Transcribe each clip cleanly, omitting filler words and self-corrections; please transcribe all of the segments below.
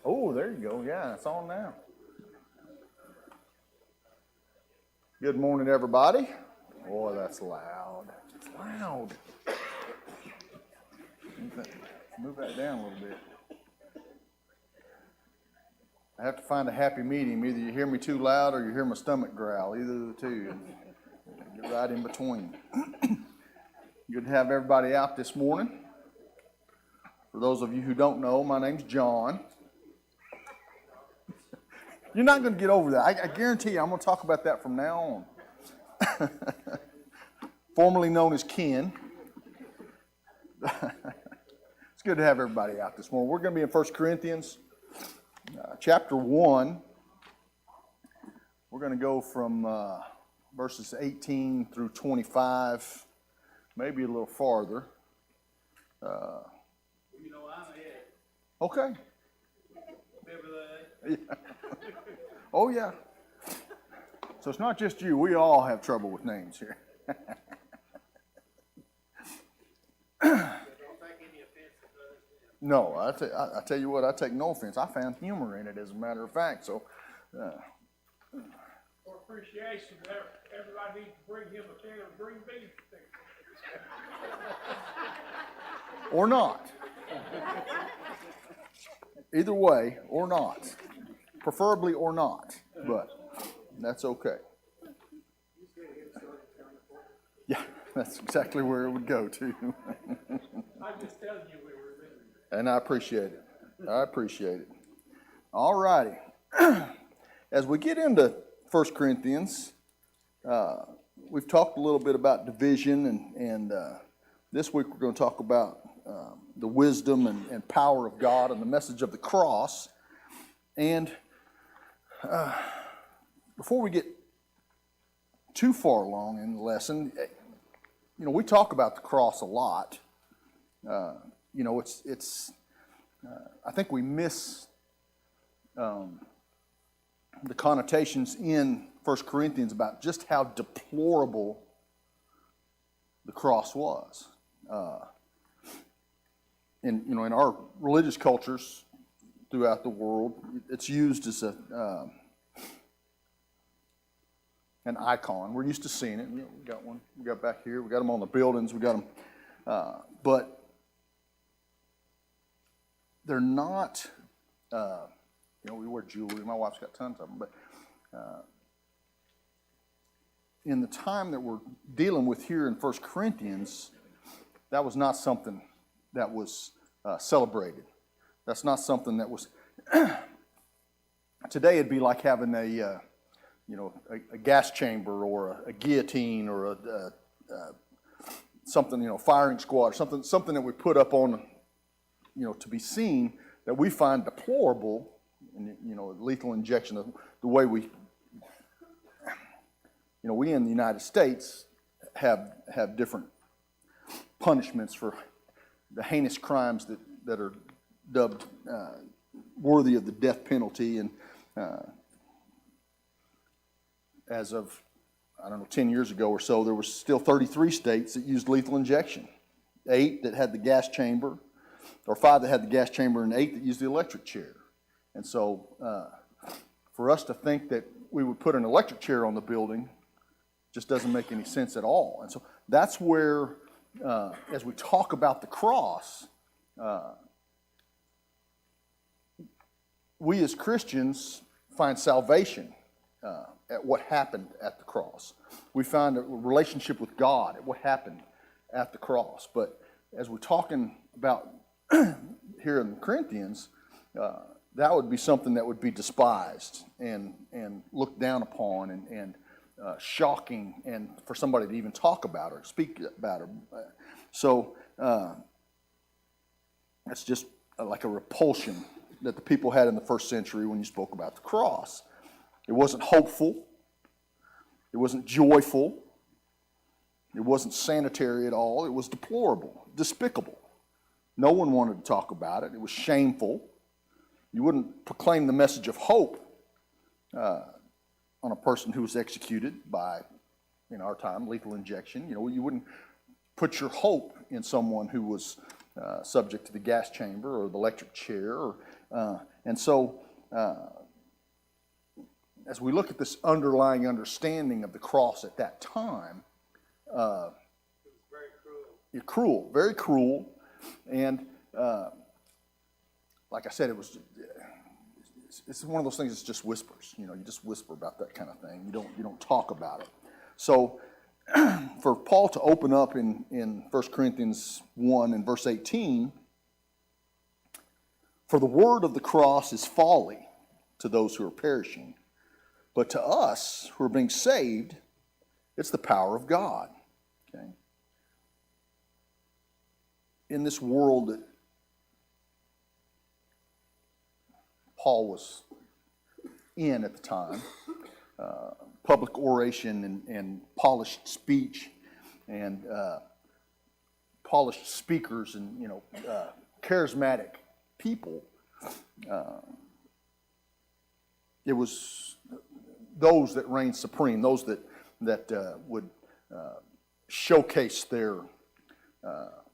Oh, there you go. Yeah, it's on now. Good morning, everybody. Boy, that's loud. It's loud. Move that down a little bit. I have to find a happy medium. Either you hear me too loud or you hear my stomach growl. Either of the two. Get right in between. Good to have everybody out this morning. For those of you who don't know, my name's John. You're not going to get over that. I guarantee you I'm going to talk about that from now on. Formerly known as Ken. It's good to have everybody out this morning. We're going to be in 1 Corinthians chapter 1. We're going to go from verses 18 through 25, maybe a little farther. Okay. Yeah. Oh, yeah. So it's not just you. We all have trouble with names here. No, I tell you what, I take no offense. I found humor in it, as a matter of fact. So, For appreciation, everybody needs to bring him a can of green beans. or not. Either way, or not. Preferably or not, but that's okay. Yeah, that's exactly where it would go to. I'm just telling you we were living. And I appreciate it. I appreciate it. All righty. As we get into 1 Corinthians, we've talked a little bit about division and This week we're going to talk about the wisdom and power of God and the message of the cross. And before we get too far along in the lesson, we talk about the cross a lot. I think we miss the connotations in 1 Corinthians about just how deplorable the cross was. In our religious cultures throughout the world, it's used as an icon. We're used to seeing it. We got one. We got back here. We got them on the buildings. We got them, but they're not. We wear jewelry. My wife's got tons of them, but in the time that we're dealing with here in 1 Corinthians, that was not something that was celebrated. That's not something that was. Today it'd be like having a gas chamber or a guillotine or something, firing squad or something that we put up on, to be seen that we find deplorable. And, lethal injection, the way we in the United States have different punishments for the heinous crimes that are dubbed worthy of the death penalty. And as of, 10 years ago or so, there were still 33 states that used lethal injection, 8 that had the gas chamber, or 5 that had the gas chamber, and 8 that used the electric chair. And so for us to think that we would put an electric chair on the building just doesn't make any sense at all. And so that's where, as we talk about the cross, we as Christians find salvation at what happened at the cross. We find a relationship with God at what happened at the cross. But as we're talking about here in Corinthians, that would be something that would be despised and looked down upon and shocking, and for somebody to even talk about or speak about it. So that's just like a repulsion that the people had in the first century when you spoke about the cross. It wasn't hopeful. It wasn't joyful. It wasn't sanitary at all. It was deplorable, despicable. No one wanted to talk about it. It was shameful. You wouldn't proclaim the message of hope on a person who was executed by, in our time, lethal injection. You wouldn't put your hope in someone who was subject to the gas chamber or the electric chair. And so, as we look at this underlying understanding of the cross at that time, it was very cruel. Very cruel. And like I said, it's one of those things that's just whispers. You just whisper about that kind of thing. You don't talk about it. So for Paul to open up in 1 Corinthians 1 and verse 18, for the word of the cross is folly to those who are perishing, but to us who are being saved, it's the power of God. Okay? In this world that Paul was in at the time, public oration and polished speech and polished speakers and charismatic people, it was those that reigned supreme, those that would showcase their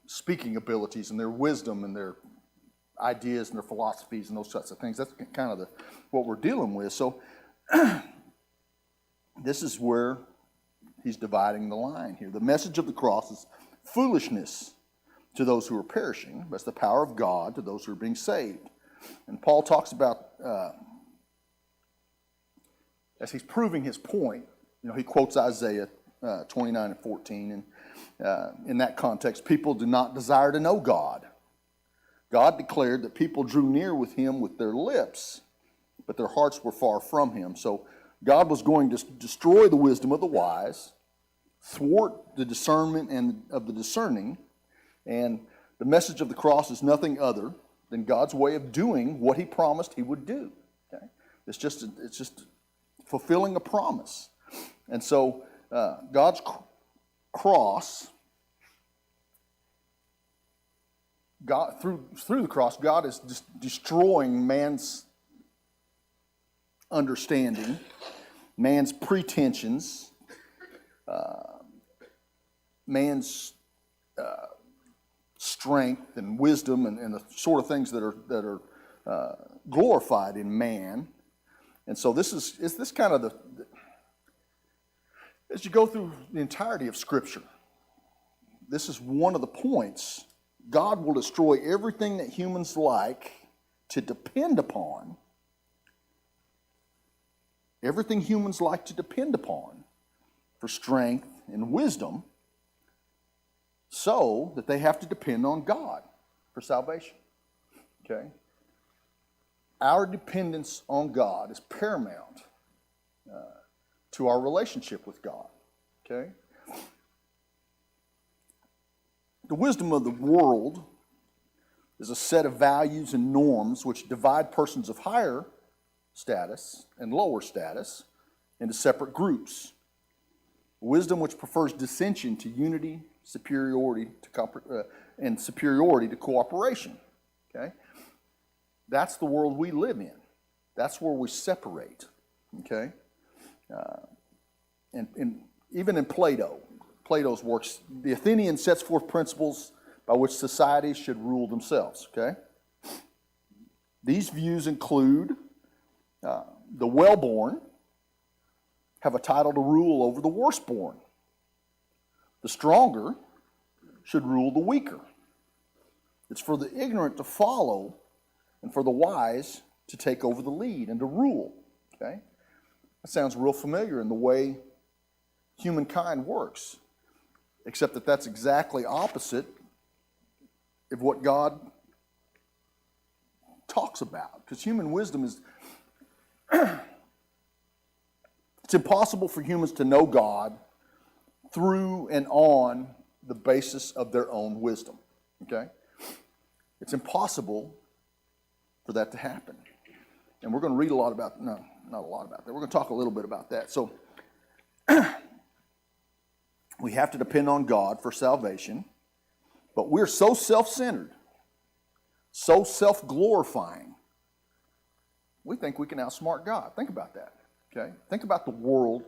speaking abilities and their wisdom and their ideas and their philosophies and those sorts of things. That's kind of what we're dealing with. So this is where he's dividing the line here. The message of the cross is foolishness to those who are perishing, but it's the power of God to those who are being saved. And Paul talks about, as he's proving his point, he quotes Isaiah 29 and 14, and in that context, people do not desire to know God. God declared that people drew near with him with their lips, but their hearts were far from him. So God was going to destroy the wisdom of the wise, thwart the discernment of the discerning, And the message of the cross is nothing other than God's way of doing what he promised he would do. Okay? It's just fulfilling a promise. And so God's cross, God through the cross, God is just destroying man's understanding, man's pretensions, man's strength and wisdom and the sort of things that are glorified in man. And so this kind of as you go through the entirety of Scripture, this is one of the points. God will destroy everything that humans like to depend upon, everything humans like to depend upon for strength and wisdom, so that they have to depend on God for salvation. Okay? Our dependence on God is paramount to our relationship with God. Okay? The wisdom of the world is a set of values and norms which divide persons of higher status and lower status into separate groups. Wisdom which prefers dissension to unity, superiority to cooperation. Okay? That's the world we live in. That's where we separate. Okay? And even in Plato's works, the Athenian sets forth principles by which societies should rule themselves. Okay? These views include the well-born have a title to rule over the worse-born. The stronger should rule the weaker. It's for the ignorant to follow and for the wise to take over the lead and to rule. Okay? That sounds real familiar in the way humankind works, except that that's exactly opposite of what God talks about. Because human wisdom is... It's impossible for humans to know God through and on the basis of their own wisdom. Okay? It's impossible for that to happen. And we're going to read a lot about, no, not a lot about that. We're going to talk a little bit about that. So, we have to depend on God for salvation, but we're so self-centered, so self-glorifying, we think we can outsmart God. Think about that. Okay? Think about the world.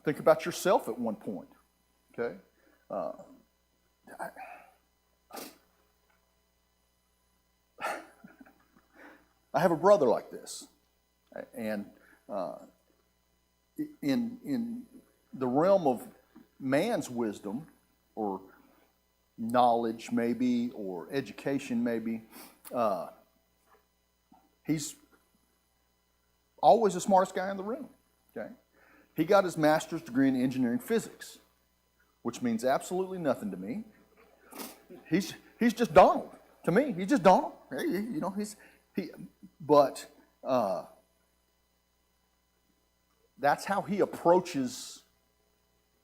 Think about yourself at one point. Okay? I have a brother like this, and in the realm of man's wisdom or knowledge, maybe, or education, maybe, he's always the smartest guy in the room. Okay, he got his master's degree in engineering physics, which means absolutely nothing to me. He's just Donald to me. He's just Donald. You know, but that's how he approaches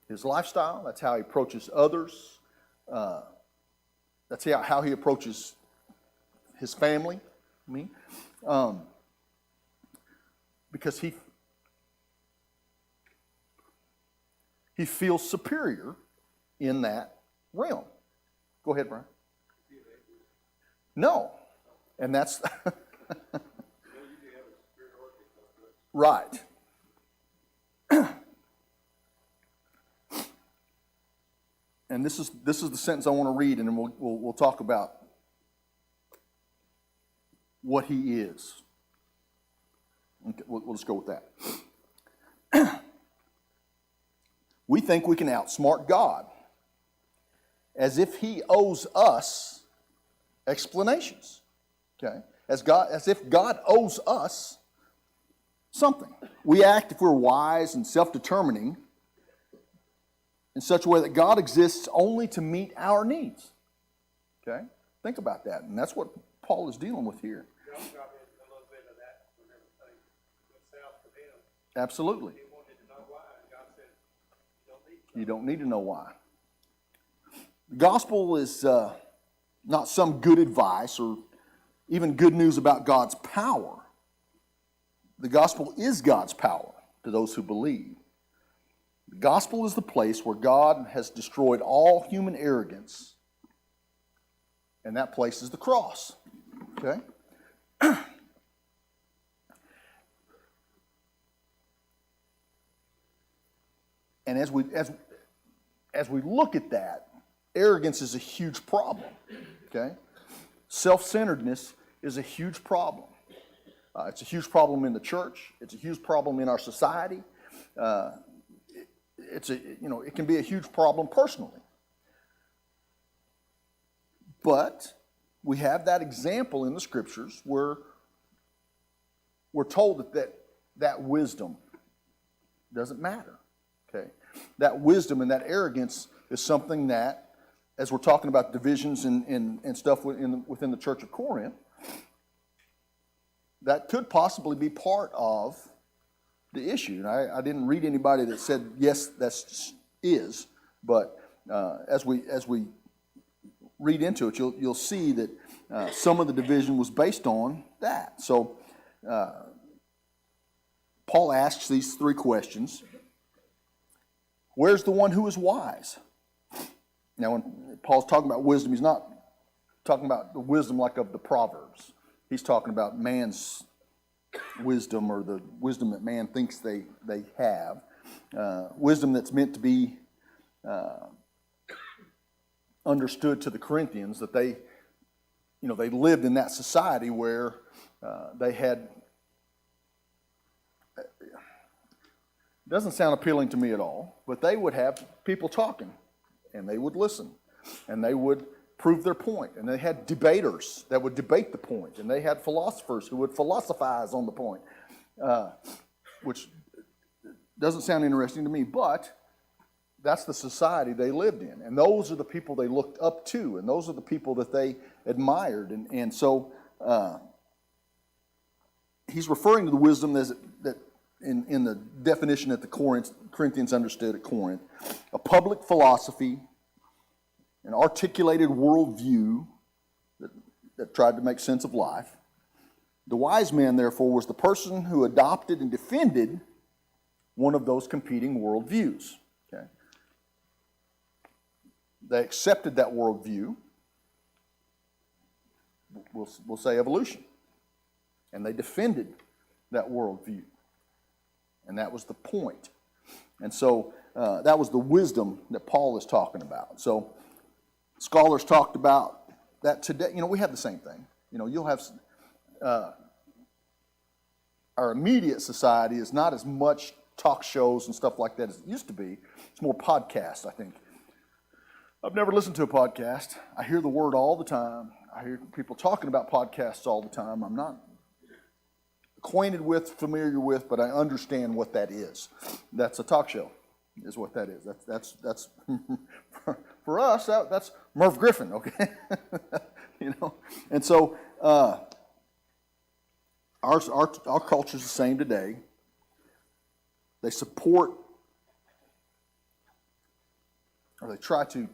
his lifestyle. That's how he approaches others. That's how he approaches his family. Me, because he feels superior in that realm. Go ahead, Brian. No, and that's right. And this is the sentence I want to read, and then we'll talk about what he is. Okay, we'll just go with that. We think we can outsmart God, as if he owes us explanations. Okay, as if God owes us something. We act, if we're wise and self-determining, in such a way that God exists only to meet our needs. Okay? Think about that. And that's what Paul is dealing with here. Absolutely. You don't need to know why. The gospel is not some good advice or even good news about God's power. The gospel is God's power to those who believe. The gospel is the place where God has destroyed all human arrogance, and that place is the cross. Okay? And as we look at that, arrogance is a huge problem. Okay? Self-centeredness is a huge problem. It's a huge problem in the church. It's a huge problem in our society. It can be a huge problem personally. But we have that example in the scriptures where we're told that wisdom doesn't matter. Okay, that wisdom and that arrogance is something that, as we're talking about divisions and stuff within the church of Corinth, that could possibly be part of the issue. And I didn't read anybody that said yes, that is, but as we read into it, you'll see that some of the division was based on that. So Paul asks these three questions. Where's the one who is wise? Now, when Paul's talking about wisdom, he's not talking about the wisdom like of the Proverbs. He's talking about man's wisdom, or the wisdom that man thinks they have. Wisdom that's meant to be understood to the Corinthians, that they lived in that society where they had. It doesn't sound appealing to me at all, but they would have people talking, and they would listen, and they would prove their point, and they had debaters that would debate the point, and they had philosophers who would philosophize on the point, which doesn't sound interesting to me, but that's the society they lived in, and those are the people they looked up to, and those are the people that they admired, and so he's referring to the wisdom that in the definition that the Corinthians understood at Corinth: a public philosophy, an articulated worldview that tried to make sense of life. The wise man, therefore, was the person who adopted and defended one of those competing worldviews. Okay? They accepted that worldview, we'll say evolution, and they defended that worldview. And that was the point. And so that was the wisdom that Paul is talking about. So scholars talked about that today. We have the same thing. You'll have our immediate society is not as much talk shows and stuff like that as it used to be. It's more podcasts, I think. I've never listened to a podcast. I hear the word all the time. I hear people talking about podcasts all the time. I'm not acquainted with, familiar with, but I understand what that is. That's a talk show, is what that is. That's for us. That's Merv Griffin, okay? And so our culture is the same today. They support, or they try to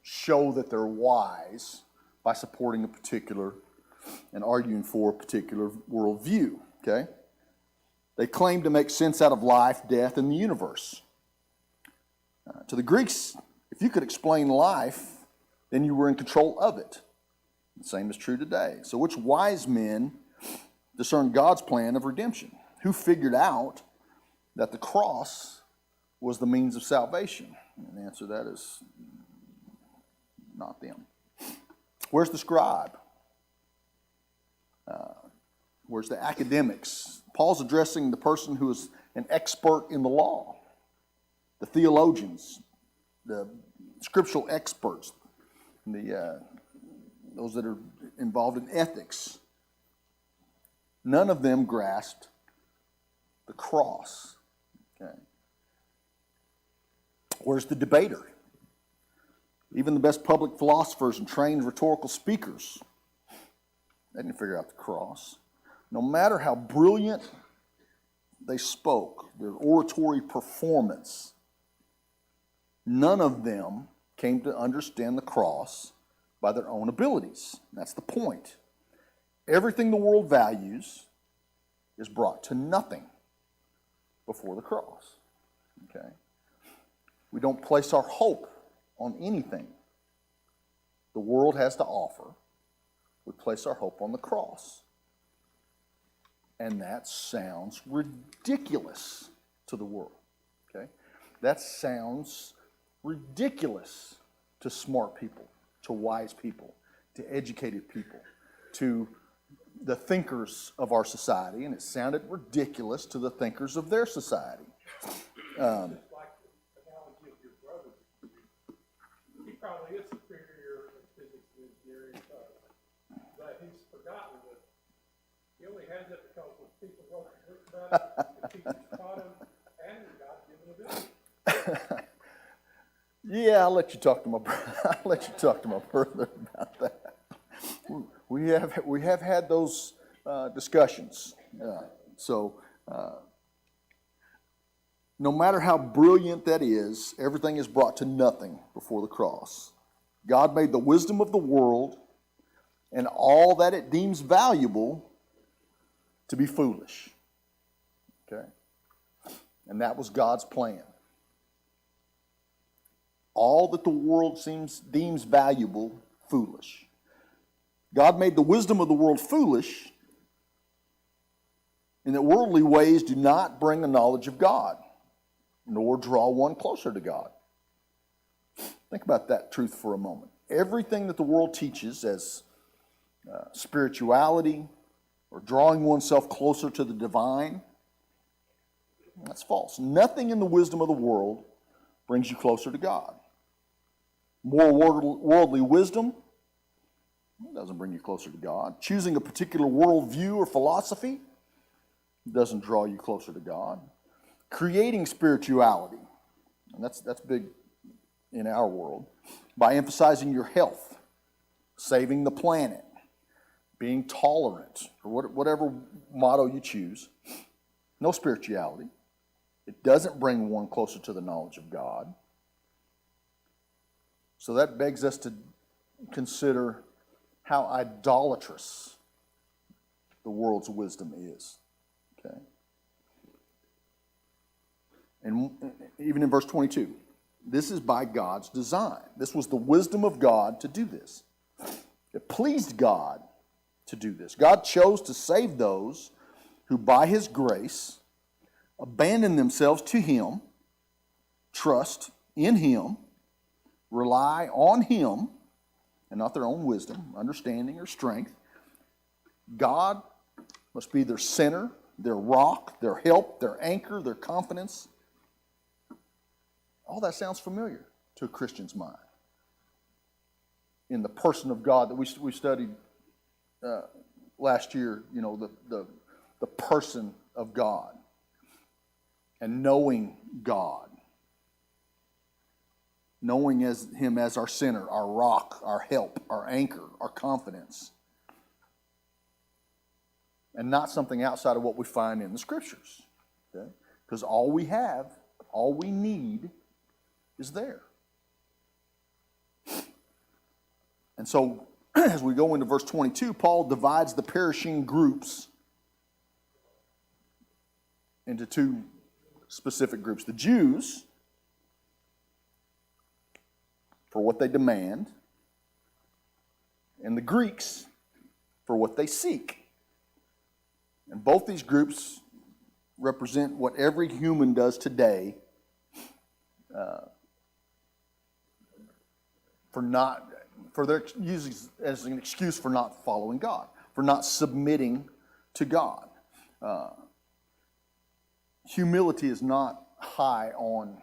show that they're wise by supporting a particular and arguing for a particular worldview, okay? They claim to make sense out of life, death, and the universe. To the Greeks, if you could explain life, then you were in control of it. The same is true today. So which wise men discerned God's plan of redemption? Who figured out that the cross was the means of salvation? And the answer to that is not them. Where's the scribe? Where's the academics? Paul's addressing the person who is an expert in the law, the theologians, the scriptural experts, those that are involved in ethics. None of them grasped the cross. Okay. Where's the debater? Even the best public philosophers and trained rhetorical speakers, they didn't figure out the cross. No matter how brilliant they spoke, their oratory performance none of them came to understand the cross by their own abilities. That's the point. Everything the world values is brought to nothing before the cross. Okay? We don't place our hope on anything the world has to offer. We place our hope on the cross. And that sounds ridiculous to the world. Okay? That sounds ridiculous to smart people, to wise people, to educated people, to the thinkers of our society, and it sounded ridiculous to the thinkers of their society. Just like the analogy of your brother, he probably is superior in physics and engineering, but he's forgotten that he only has it because when people wrote books about it, the teachers taught him, and God given ability. Yeah, I'll let you talk to my brother about that. We have had those discussions. No matter how brilliant that is, everything is brought to nothing before the cross. God made the wisdom of the world and all that it deems valuable to be foolish. Okay? And that was God's plan. All that the world deems valuable, foolish. God made the wisdom of the world foolish in that worldly ways do not bring the knowledge of God, nor draw one closer to God. Think about that truth for a moment. Everything that the world teaches as spirituality or drawing oneself closer to the divine, that's false. Nothing in the wisdom of the world brings you closer to God. More worldly wisdom doesn't bring you closer to God. Choosing a particular worldview or philosophy doesn't draw you closer to God. Creating spirituality, and that's big in our world, by emphasizing your health, saving the planet, being tolerant, or whatever motto you choose. No spirituality. It doesn't bring one closer to the knowledge of God. So that begs us to consider how idolatrous the world's wisdom is. Okay? And even in verse 22, this is by God's design. This was the wisdom of God to do this. It pleased God to do this. God chose to save those who by His grace abandon themselves to Him, trust in Him, rely on Him, and not their own wisdom, understanding, or strength. God must be their center, their rock, their help, their anchor, their confidence. All that sounds familiar to a Christian's mind. In the person of God that we studied last year, you know, the person of God and knowing God. Knowing Him as our center, our rock, our help, our anchor, our confidence. And not something outside of what we find in the Scriptures. Okay? Because all we have, all we need is there. And so, as we go into verse 22, Paul divides the perishing groups into two specific groups. The Jews, for what they demand, and the Greeks for what they seek. And both these groups represent what every human does today for their using as an excuse for not following God, for not submitting to God. Humility is not high on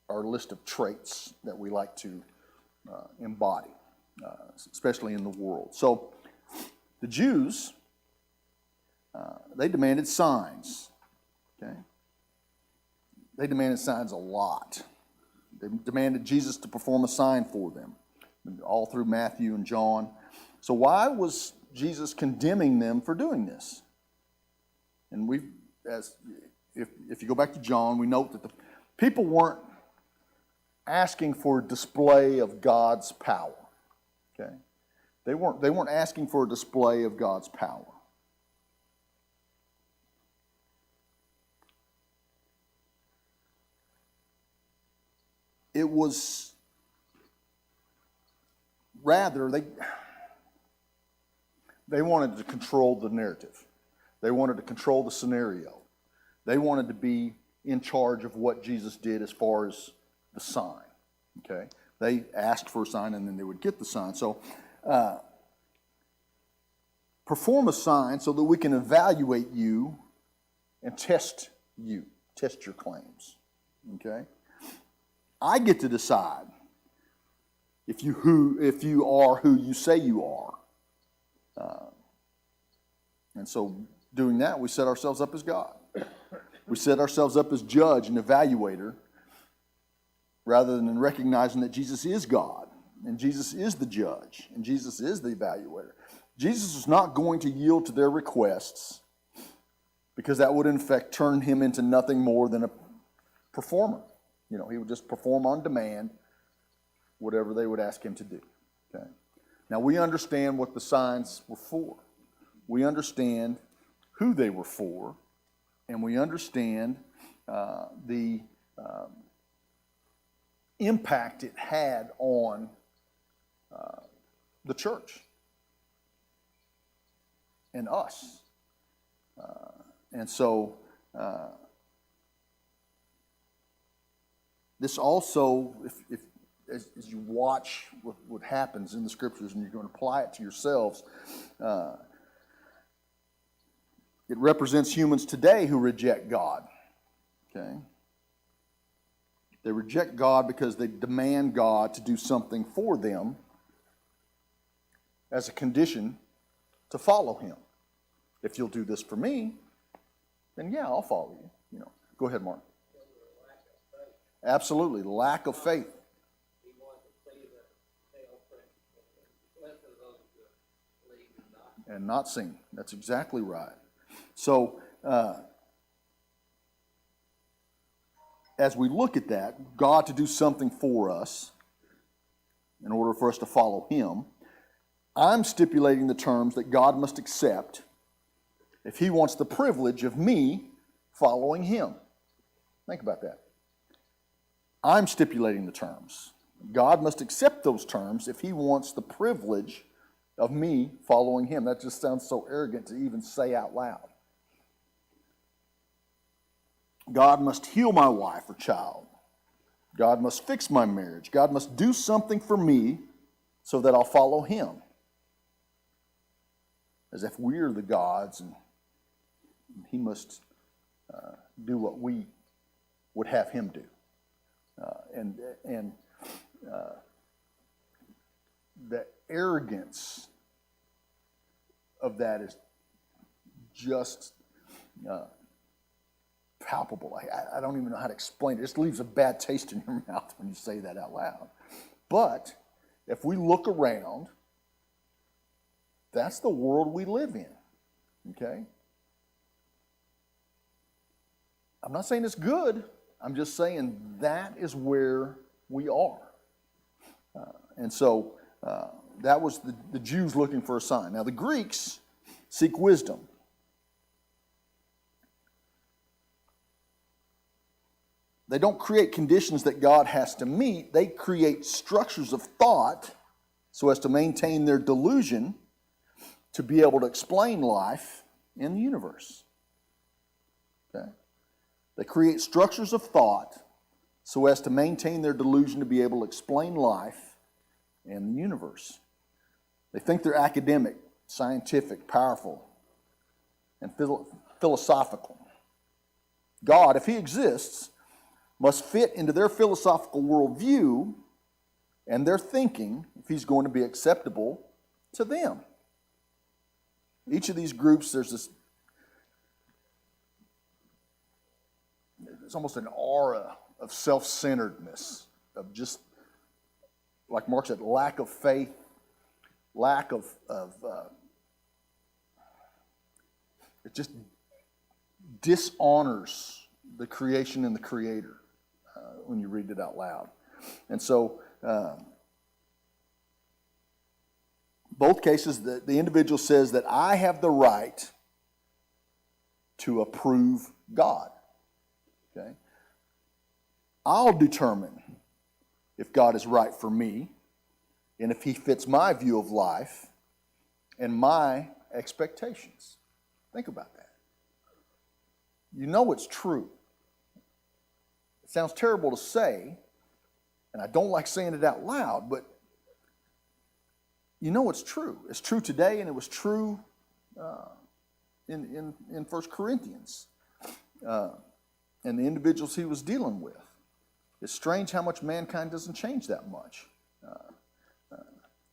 our list of traits that we like to embody, especially in the world. So the Jews, they demanded signs. Okay, they demanded signs a lot. They demanded Jesus to perform a sign for them, all through Matthew and John. So why was Jesus condemning them for doing this? And if you go back to John, we note that the people weren't asking for a display of God's power. Okay? They weren't asking for a display of God's power. It was rather they wanted to control the narrative. They wanted to control the scenario. They wanted to be in charge of what Jesus did as far as the sign. Okay? They asked for a sign and then they would get the sign. So perform a sign so that we can evaluate you and test your claims. Okay? I get to decide if you are who you say you are. And so doing that, we set ourselves up as God. We set ourselves up as judge and evaluator rather than recognizing that Jesus is God and Jesus is the judge and Jesus is the evaluator. Jesus is not going to yield to their requests because that would in fact turn him into nothing more than a performer. You know, he would just perform on demand whatever they would ask him to do. Okay? Now we understand what the signs were for. We understand who they were for, and we understand the impact it had on the church and us. And so this also, if as you watch what happens in the scriptures and you're going to apply it to yourselves, it represents humans today who reject God. Okay? They reject God because they demand God to do something for them as a condition to follow him. If you'll do this for me, then yeah, I'll follow you. You know, go ahead, Mark. Absolutely, lack of faith. And not seen. That's exactly right. So, as we look at that, God to do something for us in order for us to follow him, I'm stipulating the terms that God must accept if he wants the privilege of me following him. Think about that. I'm stipulating the terms. God must accept those terms if he wants the privilege of me following him. That just sounds so arrogant to even say out loud. God must heal my wife or child. God must fix my marriage. God must do something for me so that I'll follow him. As if we're the gods and he must do what we would have him do. The arrogance of that is just palpable. I don't even know how to explain it. It just leaves a bad taste in your mouth when you say that out loud. But if we look around, that's the world we live in. Okay? I'm not saying it's good. I'm just saying that is where we are. And so that was the Jews looking for a sign. Now the Greeks seek wisdom. They don't create conditions that God has to meet. They create structures of thought so as to maintain their delusion to be able to explain life in the universe. Okay? They create structures of thought so as to maintain their delusion to be able to explain life in the universe. They think they're academic, scientific, powerful, and philosophical. God, if he exists, must fit into their philosophical worldview and their thinking if he's going to be acceptable to them. Each of these groups, there's almost an aura of self-centeredness, of just, like Mark said, lack of faith, lack of it just dishonors the creation and the creator when you read it out loud. And so, both cases, the individual says that I have the right to approve God. Okay? I'll determine if God is right for me and if he fits my view of life and my expectations. Think about that. You know it's true. It sounds terrible to say, and I don't like saying it out loud, but you know it's true. It's true today, and it was true in 1 Corinthians and the individuals he was dealing with. It's strange how much mankind doesn't change that much.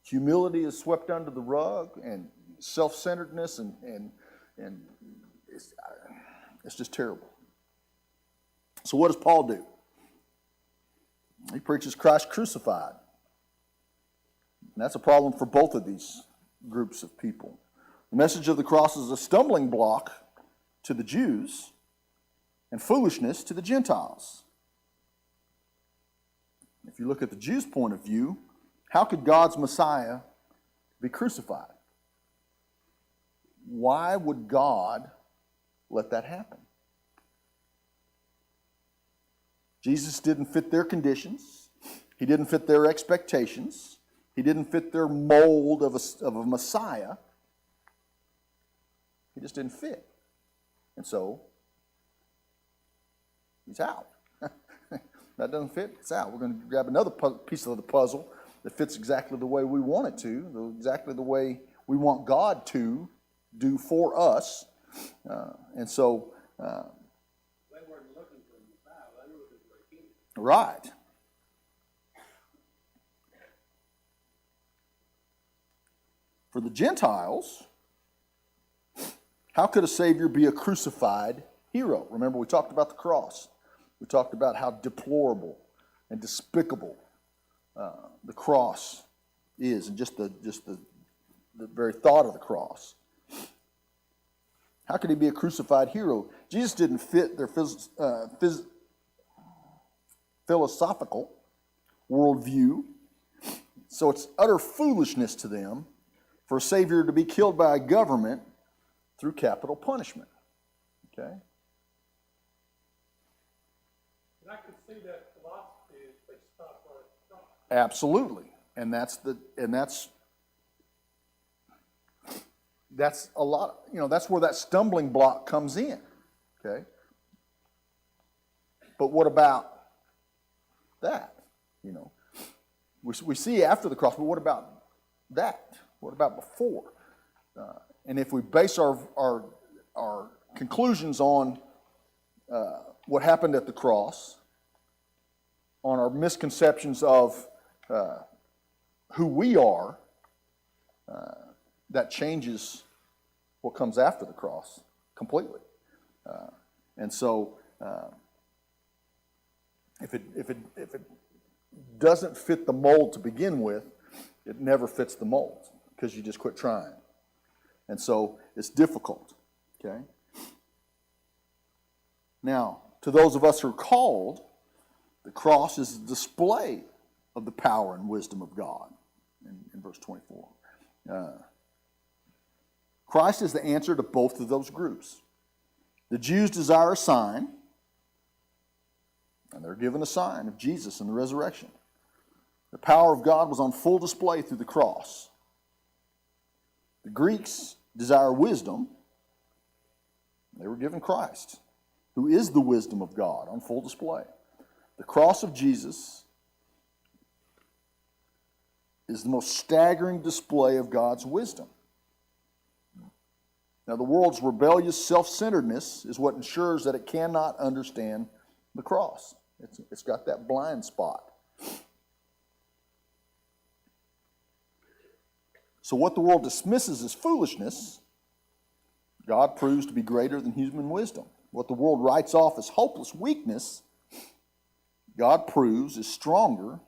Humility is swept under the rug, and self-centeredness, and it's just terrible. So what does Paul do? He preaches Christ crucified. And that's a problem for both of these groups of people. The message of the cross is a stumbling block to the Jews and foolishness to the Gentiles. If you look at the Jews' point of view, how could God's Messiah be crucified? Why would God let that happen? Jesus didn't fit their conditions. He didn't fit their expectations. He didn't fit their mold of a Messiah. He just didn't fit. And so, he's out. That doesn't fit, it's out. We're going to grab another piece of the puzzle that fits exactly the way we want it to, exactly the way we want God to do for us. And so, They weren't looking for a Messiah, they were looking for a king. Right. For the Gentiles, how could a Savior be a crucified hero? Remember, we talked about the cross. We talked about how deplorable and despicable the cross is, and just the very thought of the cross. How could he be a crucified hero? Jesus didn't fit their philosophical worldview, so it's utter foolishness to them for a Savior to be killed by a government through capital punishment. Okay? And I can see that philosophy if they stop right at the cross. Absolutely. And that's a lot, that's where that stumbling block comes in. Okay? But what about that? We see after the cross, but what about that? What about before? And if we base our conclusions on what happened at the cross, on our misconceptions of who we are, that changes what comes after the cross completely. And so, if it doesn't fit the mold to begin with, it never fits the mold because you just quit trying. And so it's difficult. Okay. Now, to those of us who are called, the cross is a display of the power and wisdom of God in verse 24. Christ is the answer to both of those groups. The Jews desire a sign, and they're given a sign of Jesus and the resurrection. The power of God was on full display through the cross. The Greeks desire wisdom. They were given Christ, who is the wisdom of God, on full display. The cross of Jesus is the most staggering display of God's wisdom. Now, the world's rebellious self-centeredness is what ensures that it cannot understand the cross. It's got that blind spot. So what the world dismisses as foolishness, God proves to be greater than human wisdom. What the world writes off as hopeless weakness, God proves is stronger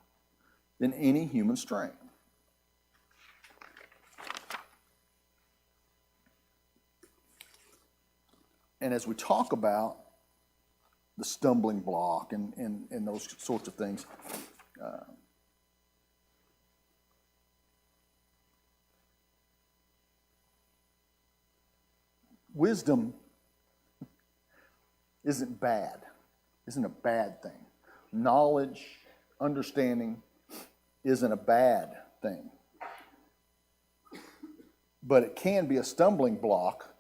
than any human strength. And as we talk about the stumbling block and those sorts of things, Wisdom isn't bad, isn't a bad thing. Knowledge, understanding isn't a bad thing. But it can be a stumbling block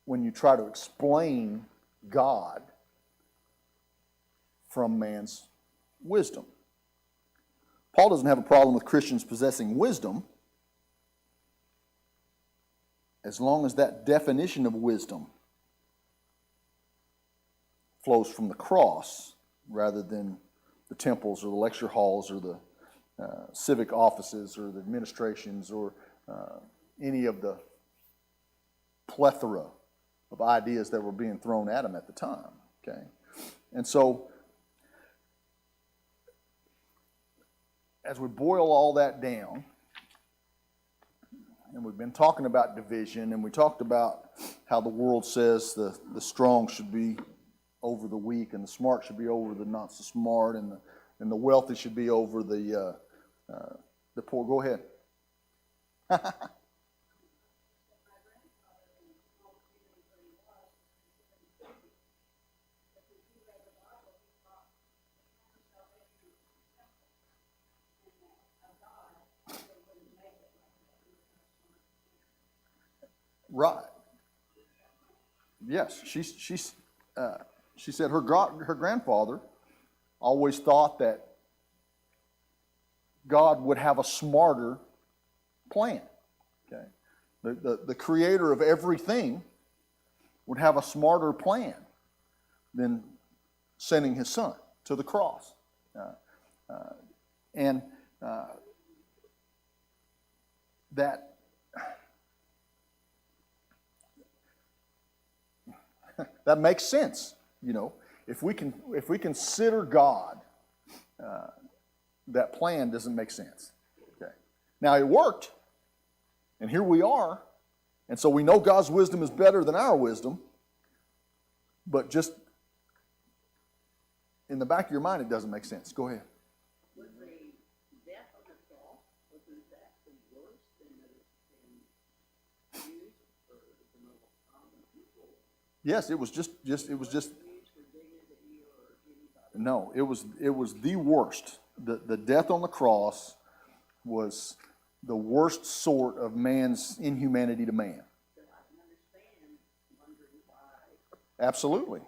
when you try to explain God from man's wisdom. Paul doesn't have a problem with Christians possessing wisdom as long as that definition of wisdom flows from the cross rather than the temples or the lecture halls or the civic offices or the administrations or any of the plethora of ideas that were being thrown at him at the time. Okay, and so as we boil all that down, and we've been talking about division, and we talked about how the world says the strong should be over the weak, and the smart should be over the not so smart, and the wealthy should be over the poor. Go ahead. Right. Yes, she said her grandfather always thought that God would have a smarter plan. Okay, the creator of everything would have a smarter plan than sending his son to the cross, and that. That makes sense, you know. If we consider God, that plan doesn't make sense. Okay. Now it worked, and here we are, and so we know God's wisdom is better than our wisdom. But just in the back of your mind, it doesn't make sense. Go ahead. Was the death on the cross, wasn't that the worst thing that has been used for the most common people? Yes, it was just. No, it was the worst. The death on the cross was the worst sort of man's inhumanity to man. So I can understand wondering why. Absolutely.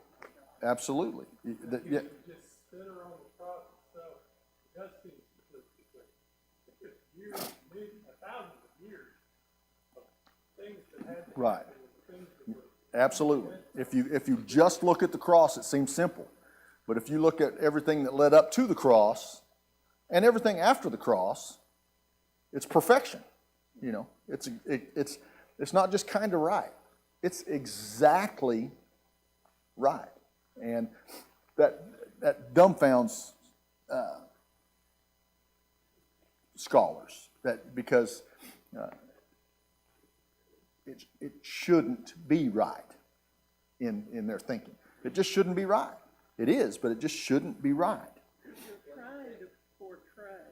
Yeah. Just center on the cross itself. It does seem statistically, it's years, maybe thousands of years of things that had to Right. happen, things that were. Absolutely. If you just look at the cross, it seems simple. But if you look at everything that led up to the cross and everything after the cross, it's perfection. You know, it's not just kind of right. It's exactly right. And that dumbfounds scholars because it shouldn't be right in their thinking. It just shouldn't be right. It is, but it just shouldn't be right. You're trying to portray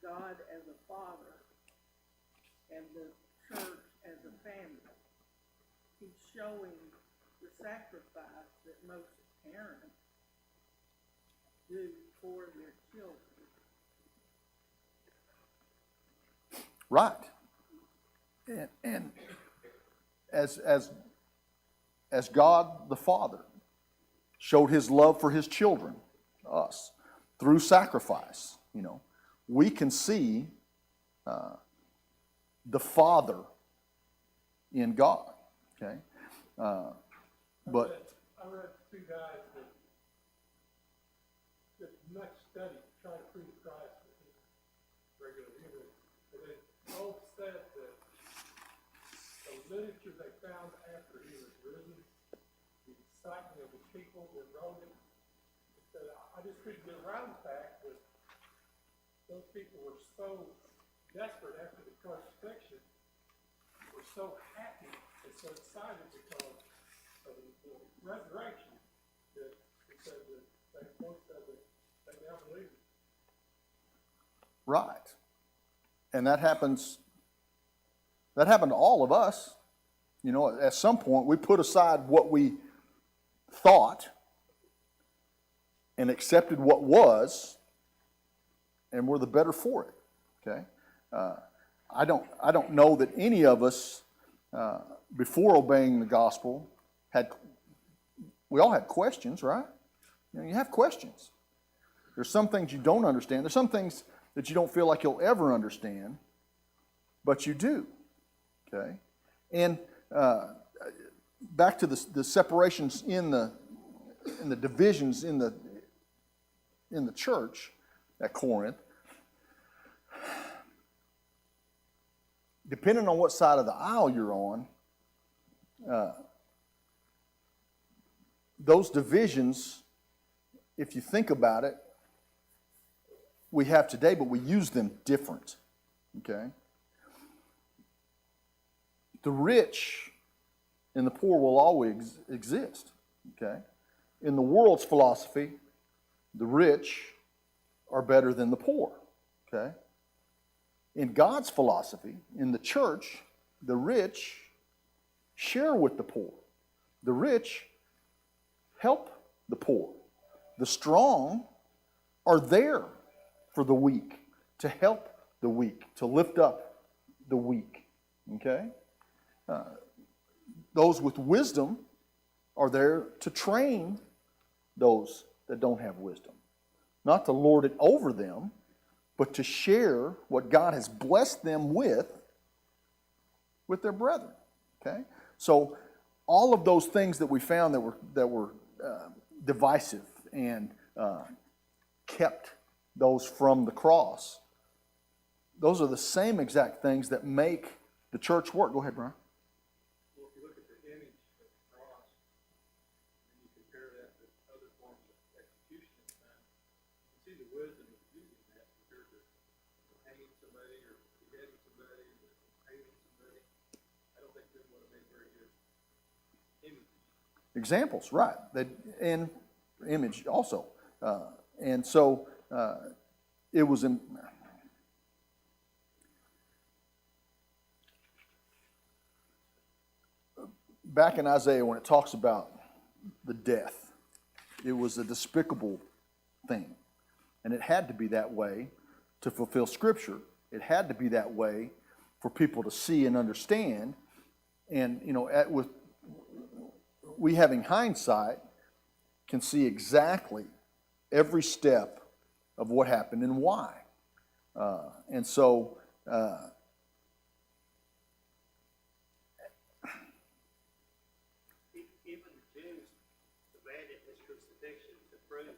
God as a father and the church as a family. He's showing the sacrifice that most parents do for their children. Right. And as God the Father showed his love for his children, us, through sacrifice, you know, we can see the Father in God. Okay? But I read two guys that much study try to prove Christ with his regular human, and they both said that the literature they found after he was risen, the excitement of the people that wrote it, that I just couldn't get around the fact that those people were so desperate after the crucifixion, were so happy and so excited because of the resurrection, that Right. And that happened to all of us. You know, at some point we put aside what we thought and accepted what was, and we're the better for it. Okay? I don't know that any of us, before obeying the gospel, we all had questions, right? You know, you have questions. There's some things you don't understand. There's some things that you don't feel like you'll ever understand, but you do. Okay? And back to the separations in the divisions in the church at Corinth. Depending on what side of the aisle you're on, those divisions, if you think about it, we have today, but we use them different. Okay? The rich and the poor will always exist. Okay? In the world's philosophy, the rich are better than the poor. Okay? In God's philosophy, in the church, the rich share with the poor. The rich help the poor. The strong are there for the weak, to help the weak, to lift up the weak. Okay? Those with wisdom are there to train those that don't have wisdom. Not to lord it over them, but to share what God has blessed them with their brethren. Okay? So all of those things that we found that were divisive and kept those from the cross, those are the same exact things that make the church work. Go ahead, Brian. Well, if you look at the image of the cross, and you compare that to other forms of execution at the time, you see the wisdom of using that compared to hanging somebody or beheading somebody or hanging somebody. I don't think that would have made very good images. Examples, right. And image also. And so it was back in Isaiah when it talks about the death, it was a despicable thing. And it had to be that way to fulfill Scripture. It had to be that way for people to see and understand. And, you know, with we having hindsight can see exactly every step of what happened and why. And so even the Jews demanded his crucifixion to prove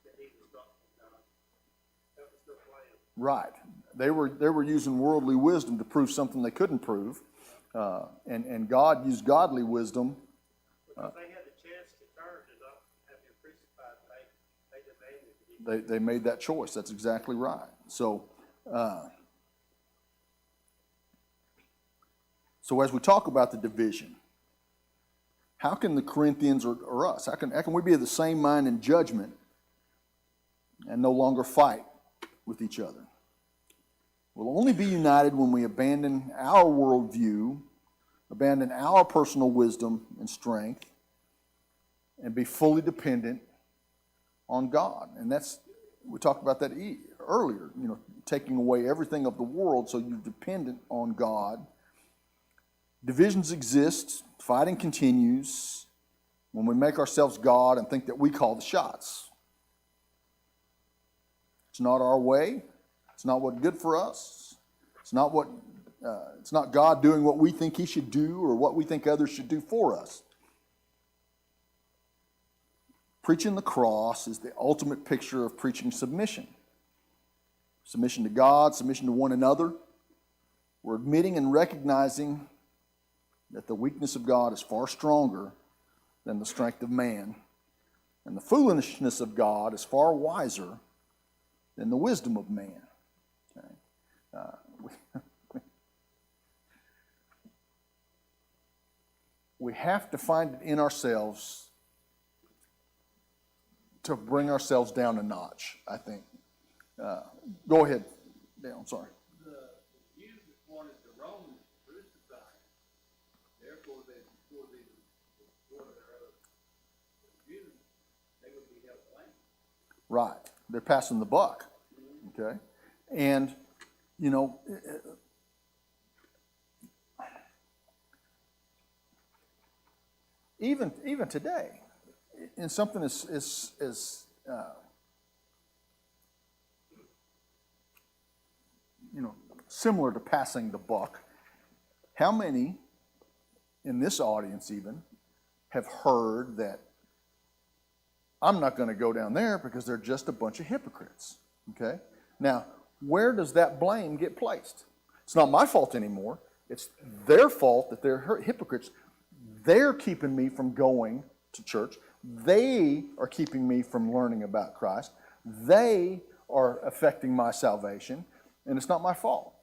that he was not from God. That was their plan. right. They were using worldly wisdom to prove something they couldn't prove. And God used godly wisdom. Because they had the chance to turn and not have him crucified, they demanded it. They made that choice. That's exactly right. So as we talk about the division, how can the Corinthians or us, how can we be of the same mind in judgment and no longer fight with each other? We'll only be united when we abandon our worldview, abandon our personal wisdom and strength, and be fully dependent on God. And we talked about that earlier, you know, taking away everything of the world so you're dependent on God. Divisions exist, fighting continues when we make ourselves God and think that we call the shots. It's not our way. It's not what's good for us. It's not God doing what we think He should do or what we think others should do for us. Preaching the cross is the ultimate picture of preaching submission. Submission to God, submission to one another. We're admitting and recognizing that the weakness of God is far stronger than the strength of man, and the foolishness of God is far wiser than the wisdom of man. Okay? We have to find it in ourselves to bring ourselves down a notch, I think. Go ahead, down, sorry. The Jews wanted the Romans to crucify him. Therefore, before they destroy the Jews, they would be held blameless. Right. They're passing the buck. Okay. And, you know, even today, in something as you know, similar to passing the buck, how many in this audience even have heard that I'm not going to go down there because they're just a bunch of hypocrites? Okay? Now, where does that blame get placed? It's not my fault anymore. It's their fault that they're hypocrites. They're keeping me from going to church. They are keeping me from learning about Christ. They are affecting my salvation, and it's not my fault.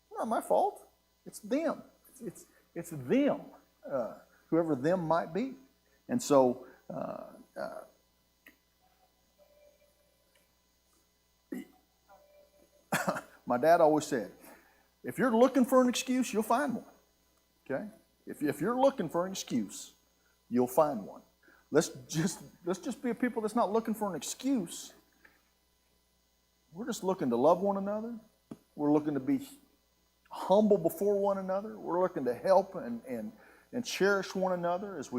It's not my fault. It's them. It's them, whoever them might be. And so, my dad always said, if you're looking for an excuse, you'll find one. Okay? If you're looking for an excuse, you'll find one. Let's just be a people that's not looking for an excuse. We're just looking to love one another. We're looking to be humble before one another. We're looking to help and cherish one another as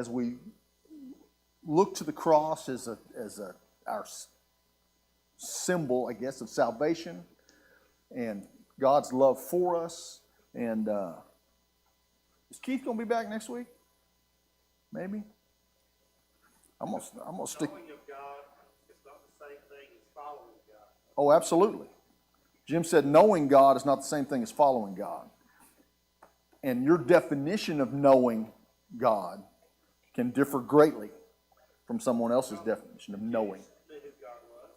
we look to the cross as our symbol, I guess, of salvation and God's love for us. And is Keith going to be back next week? Maybe. I'm gonna stick. Knowing of God is not the same thing as following God. Oh, absolutely. Jim said knowing God is not the same thing as following God. And your definition of knowing God can differ greatly from someone else's definition of knowing. Knew who God was.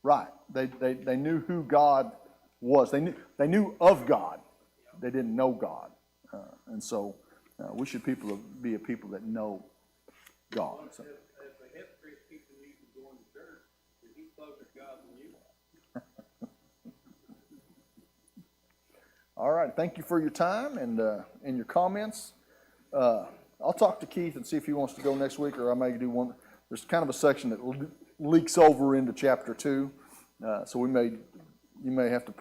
Right. They knew who God was. They knew of God. They didn't know God. And so we should be a people that know God. So. As a hypocrite keeping you from going to church, then he's closer to God than you are. All right. Thank you for your time and your comments. I'll talk to Keith and see if he wants to go next week, or I may do one. There's kind of a section that leaks over into chapter 2, so you may have to